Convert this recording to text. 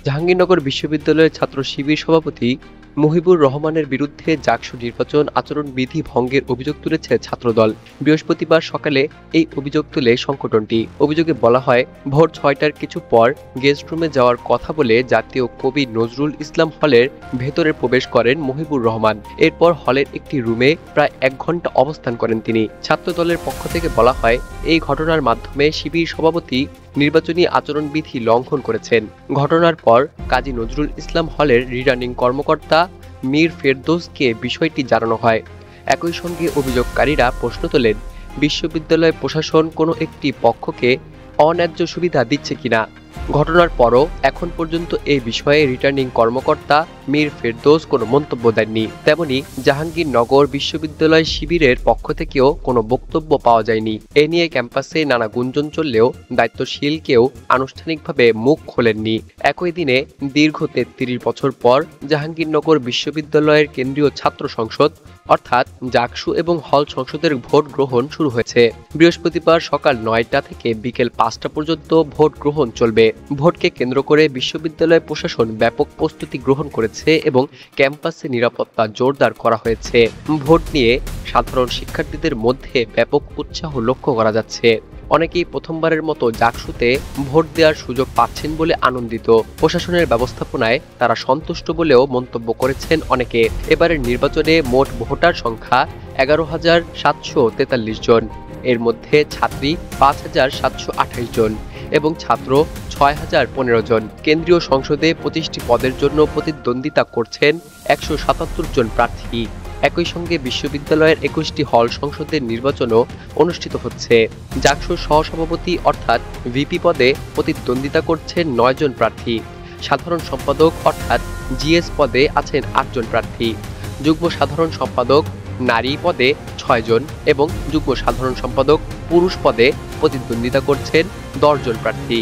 জাহাঙ্গীরনগর বিশ্ববিদ্যালয়ের ছাত্র শিবির সভাপতি মুহিবুর রহমানের বিরুদ্ধে জাকসু নির্বাচন আচরণবিধি ভঙ্গের অভিযোগ তুলেছে ছাত্রদল। বৃহস্পতিবার সকালে এই অভিযোগ তুলে সংগঠনটি। অভিযোগে বলা হয়, ভোর ৬টার কিছু পর গেস্ট রুমে যাওয়ার কথা বলে জাতীয় কবি নজরুল ইসলাম হলের ভেতরে প্রবেশ করেন মুহিবুর রহমান। এরপর হলের একটি রুমে প্রায় ১ ঘণ্টা অবস্থান করেন তিনি। ছাত্রদলের পক্ষ থেকে বলা হয়, এই ঘটনার মাধ্যমে শিবির সভাপতি নির্বাচনী আচরণবিধি লঙ্ঘন করেছেন। ঘটনার পর কাজী নজরুল ইসলাম হলের রিটার্নিং কর্মকর্তা মীর ফেরদৌসকে বিষয়টি জানানো হয়। একই সঙ্গে অভিযোগকারীরা প্রশ্ন তোলেন, বিশ্ববিদ্যালয় প্রশাসন কোনো একটি পক্ষকে অন্যায্য সুবিধা দিচ্ছে কিনা। ঘটনার পরও এখন পর্যন্ত এই বিষয়ে রিটার্নিং কর্মকর্তা মীর ফেরদৌস কোনো মন্তব্য দেননি। তেমনি জাহাঙ্গীরনগর বিশ্ববিদ্যালয় শিবিরের পক্ষ থেকেও কোনো বক্তব্য পাওয়া যায়নি। এ নিয়ে ক্যাম্পাসে নানা গুঞ্জন চললেও দায়িত্বশীল কেউ আনুষ্ঠানিকভাবে মুখ খোলেননি। একই দিনে দীর্ঘ ৩৩ বছর পর জাহাঙ্গীরনগর বিশ্ববিদ্যালয়ের কেন্দ্রীয় ছাত্র সংসদ অর্থাৎ জাকসু এবং হল সংসদের ভোট গ্রহণ শুরু হয়েছে। বৃহস্পতিবার সকাল ৯টা থেকে বিকেল ৫টা পর্যন্ত ভোট গ্রহণ চলবে। ভোটকে কেন্দ্র করে বিশ্ববিদ্যালয় প্রশাসন ব্যাপক প্রস্তুতি গ্রহণ করেছে এবং ক্যাম্পাসে নিরাপত্তা জোরদার করা হয়েছে। ভোট নিয়ে সাধারণ শিক্ষার্থীদের মধ্যে ব্যাপক উৎসাহ লক্ষ্য করা যাচ্ছে। অনেকেই প্রথমবারের মতো জাকসুতে ভোট দেওয়ার সুযোগ পাচ্ছেন বলে আনন্দিত। প্রশাসনের ব্যবস্থাপনায় তারা সন্তুষ্ট বলেও মন্তব্য করেছেন অনেকে। এবারের নির্বাচনে মোট ভোটার সংখ্যা ১১,৭৪৩ জন। এর মধ্যে ছাত্রী ৫,৭২৮ জন এবং ছাত্র ৬,০১৫ জন। কেন্দ্রীয় সংসদে ২৫টি পদের জন্য প্রতিদ্বন্দ্বিতা করছেন ১৭৭ জন প্রার্থী। একই সঙ্গে বিশ্ববিদ্যালয়ের ২১টি হল সংসদের নির্বাচনও অনুষ্ঠিত হচ্ছে। জাকসুর সহসভাপতি অর্থাৎ ভিপি পদে প্রতিদ্বন্দ্বিতা করছেন ৯ জন প্রার্থী। সাধারণ সম্পাদক অর্থাৎ জিএস পদে আছেন ৮ জন প্রার্থী। যুগ্ম সাধারণ সম্পাদক নারী পদে ৬ জন এবং যুগ্ম সাধারণ সম্পাদক পুরুষ পদে প্রতিদ্বন্দ্বিতা করছেন ১০ জন প্রার্থী।